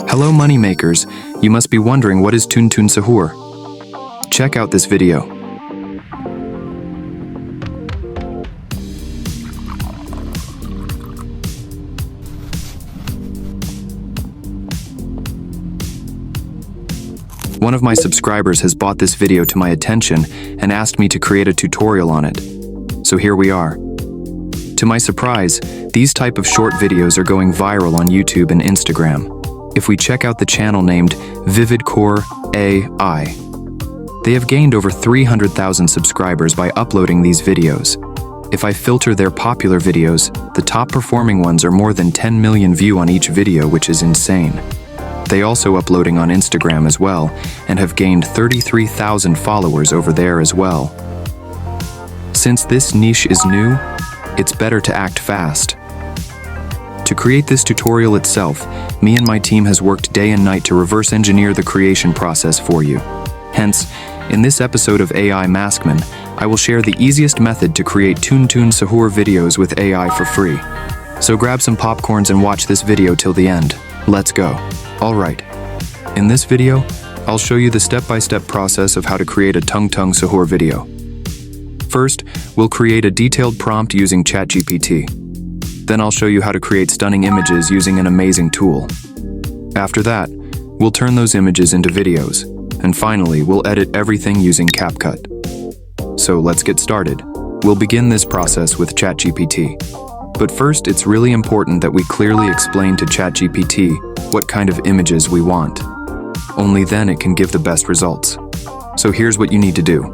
Hello moneymakers, you must be wondering what is tung sahur. Check out this video. One of my subscribers has brought this video to my attention and asked me to create a tutorial on it. So here we are. To my surprise, these type of short videos are going viral on YouTube and Instagram. If we check out the channel named vividcore AI, they have gained over 300,000 subscribers by uploading these videos. If I filter their popular videos, the top performing ones are more than 10 million views on each video, which is insane. They also uploading on Instagram as well, and have gained 33,000 followers over there as well. Since this niche is new, it's better to act fast. To create this tutorial itself, me and my team has worked day and night to reverse engineer the creation process for you. Hence, in this episode of AI Maskman, I will share the easiest method to create tung sahur videos with AI for free. So grab some popcorns and watch this video till the end. Let's go. Alright. In this video, I'll show you the step-by-step process of how to create a tung sahur video. First, we'll create a detailed prompt using ChatGPT. Then I'll show you how to create stunning images using an amazing tool. After that, we'll turn those images into videos. And finally, we'll edit everything using CapCut. So let's get started. We'll begin this process with ChatGPT. But first, it's really important that we clearly explain to ChatGPT what kind of images we want. Only then it can give the best results. So here's what you need to do.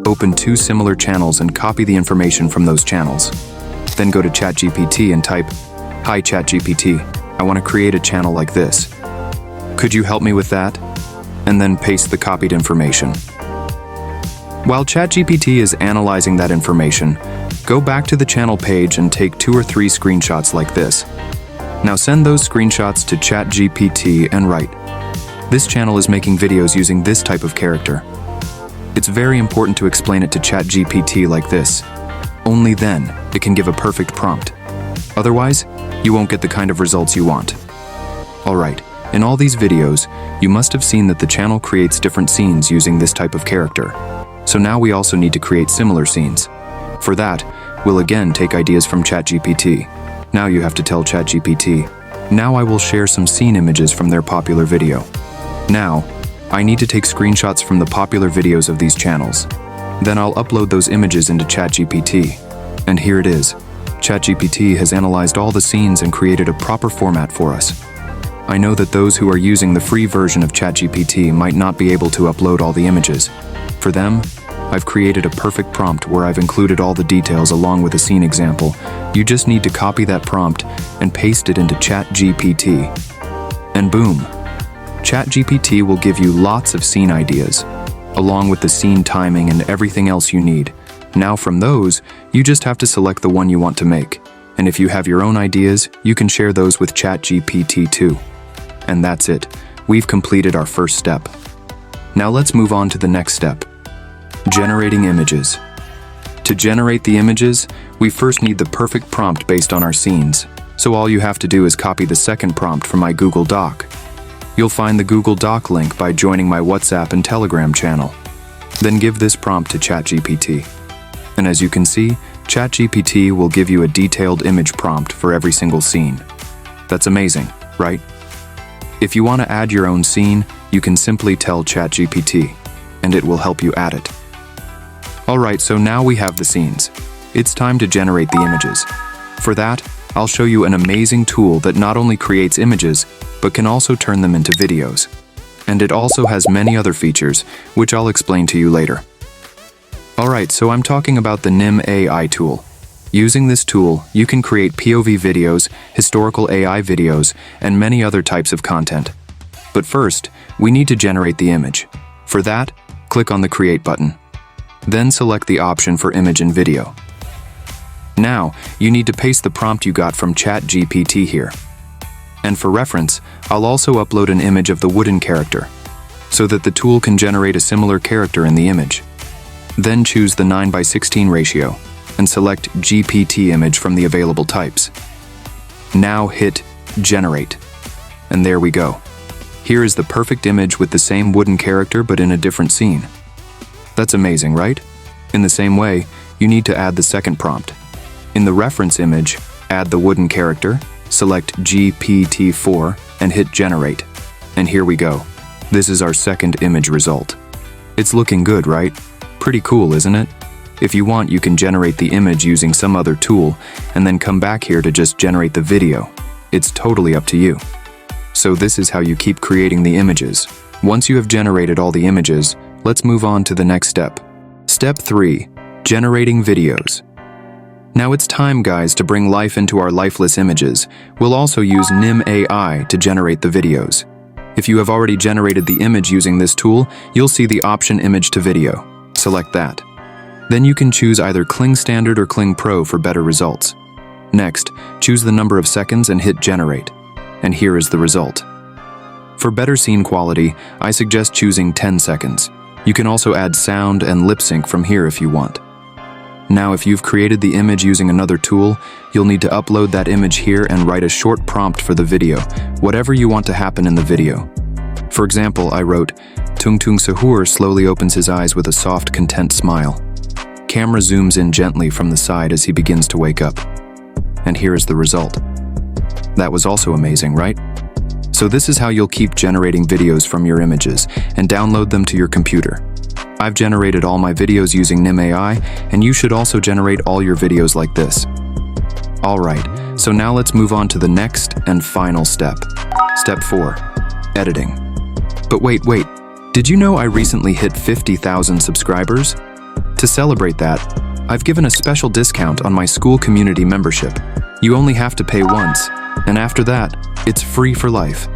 Open 2 similar channels and copy the information from those channels. Then go to ChatGPT and type, "Hi ChatGPT, I want to create a channel like this. Could you help me with that?" And then paste the copied information. While ChatGPT is analyzing that information, go back to the channel page and take 2 or 3 screenshots like this. Now send those screenshots to ChatGPT and write, "This channel is making videos using this type of character." It's very important to explain it to ChatGPT like this. Only then, it can give a perfect prompt. Otherwise, you won't get the kind of results you want. Alright, in all these videos, you must have seen that the channel creates different scenes using this type of character. So now we also need to create similar scenes. For that, we'll again take ideas from ChatGPT. Now you have to tell ChatGPT, "Now I will share some scene images from their popular video." Now, I need to take screenshots from the popular videos of these channels. Then I'll upload those images into ChatGPT. And here it is. ChatGPT has analyzed all the scenes and created a proper format for us. I know that those who are using the free version of ChatGPT might not be able to upload all the images. For them, I've created a perfect prompt where I've included all the details along with a scene example. You just need to copy that prompt and paste it into ChatGPT. And boom! ChatGPT will give you lots of scene ideas, along with the scene timing and everything else you need. Now from those, you just have to select the one you want to make. And if you have your own ideas, you can share those with ChatGPT too. And that's it. We've completed our first step. Now let's move on to the next step. Generating images. To generate the images, we first need the perfect prompt based on our scenes. So all you have to do is copy the second prompt from my Google Doc. You'll find the Google Doc link by joining my WhatsApp and Telegram channel. Then give this prompt to ChatGPT. And as you can see, ChatGPT will give you a detailed image prompt for every single scene. That's amazing, right? If you want to add your own scene, you can simply tell ChatGPT, and it will help you add it. Alright, so now we have the scenes. It's time to generate the images. For that, I'll show you an amazing tool that not only creates images, but can also turn them into videos. And it also has many other features, which I'll explain to you later. Alright, so I'm talking about the Nim AI tool. Using this tool, you can create POV videos, historical AI videos, and many other types of content. But first, we need to generate the image. For that, click on the Create button. Then select the option for image and video. Now, you need to paste the prompt you got from ChatGPT here. And for reference, I'll also upload an image of the wooden character, so that the tool can generate a similar character in the image. Then choose the 9:16 ratio, and select GPT image from the available types. Now hit Generate. And there we go. Here is the perfect image with the same wooden character but in a different scene. That's amazing, right? In the same way, you need to add the second prompt. In the reference image, add the wooden character, select GPT-4 and hit generate. And here we go. This is our second image result. It's looking good, right? Pretty cool, isn't it? If you want, you can generate the image using some other tool and then come back here to just generate the video. It's totally up to you. So this is how you keep creating the images. Once you have generated all the images, let's move on to the next step. Step 3. Generating videos. Now it's time, guys, to bring life into our lifeless images. We'll also use Nim AI to generate the videos. If you have already generated the image using this tool, you'll see the option Image to Video. Select that. Then you can choose either Kling Standard or Kling Pro for better results. Next, choose the number of seconds and hit Generate. And here is the result. For better scene quality, I suggest choosing 10 seconds. You can also add sound and lip sync from here if you want. Now, if you've created the image using another tool, you'll need to upload that image here and write a short prompt for the video, whatever you want to happen in the video. For example, I wrote, "Tung sahur slowly opens his eyes with a soft, content smile. Camera zooms in gently from the side as he begins to wake up." And here is the result. That was also amazing, right? So this is how you'll keep generating videos from your images and download them to your computer. I've generated all my videos using Nim AI, and you should also generate all your videos like this. Alright, so now let's move on to the next and final step. Step 4. Editing. But wait, did you know I recently hit 50,000 subscribers? To celebrate that, I've given a special discount on my school community membership. You only have to pay once, and after that, it's free for life.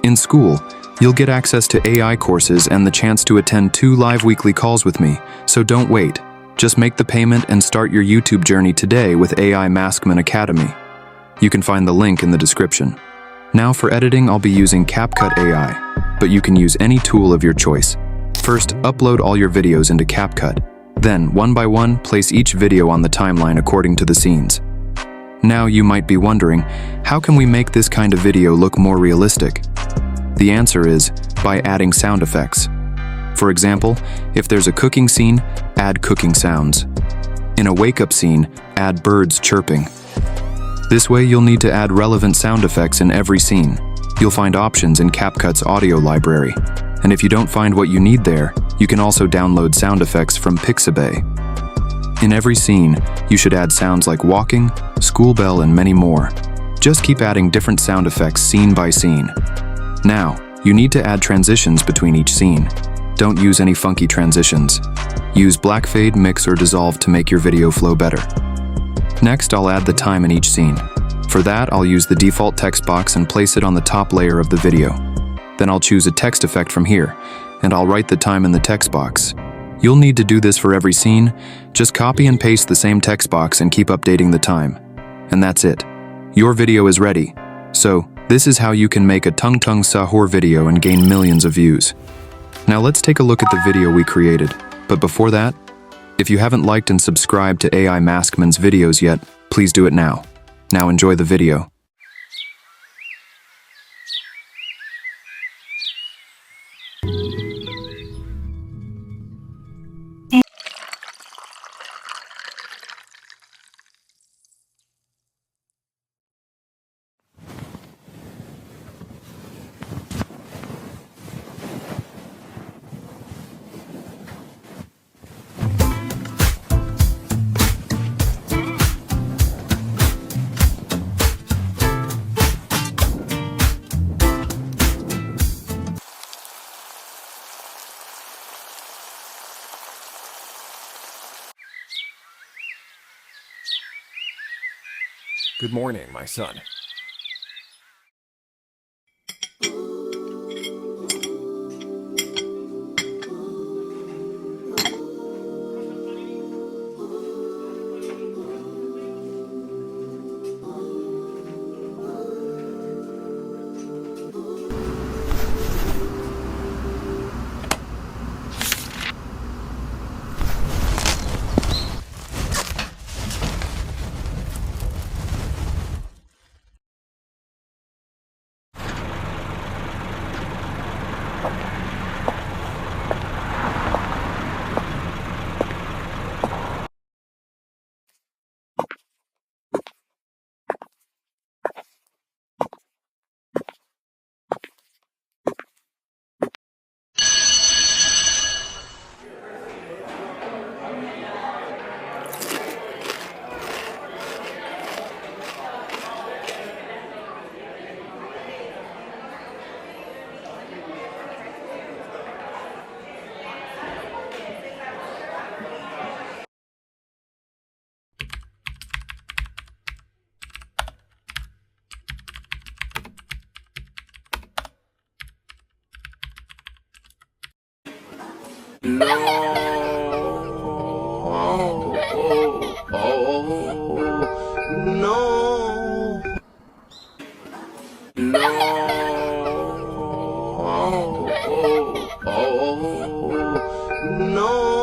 In school, you'll get access to AI courses and the chance to attend 2 live weekly calls with me, so don't wait. Just make the payment and start your YouTube journey today with AI Maskman Academy. You can find the link in the description. Now for editing, I'll be using CapCut AI, but you can use any tool of your choice. First, upload all your videos into CapCut. Then, one by one, place each video on the timeline according to the scenes. Now you might be wondering, how can we make this kind of video look more realistic? The answer is by adding sound effects. For example, if there's a cooking scene, add cooking sounds. In a wake-up scene, add birds chirping. This way you'll need to add relevant sound effects in every scene. You'll find options in CapCut's audio library. And if you don't find what you need there, you can also download sound effects from Pixabay. In every scene, you should add sounds like walking, school bell, and many more. Just keep adding different sound effects scene by scene. Now, you need to add transitions between each scene. Don't use any funky transitions. Use black fade, mix, or dissolve to make your video flow better. Next, I'll add the time in each scene. For that, I'll use the default text box and place it on the top layer of the video. Then I'll choose a text effect from here, and I'll write the time in the text box. You'll need to do this for every scene. Just copy and paste the same text box and keep updating the time. And that's it. Your video is ready. So, this is how you can make a tung sahur video and gain millions of views. Now let's take a look at the video we created. But before that, if you haven't liked and subscribed to AI Maskman's videos yet, please do it now. Now enjoy the video. Good morning, my son. No.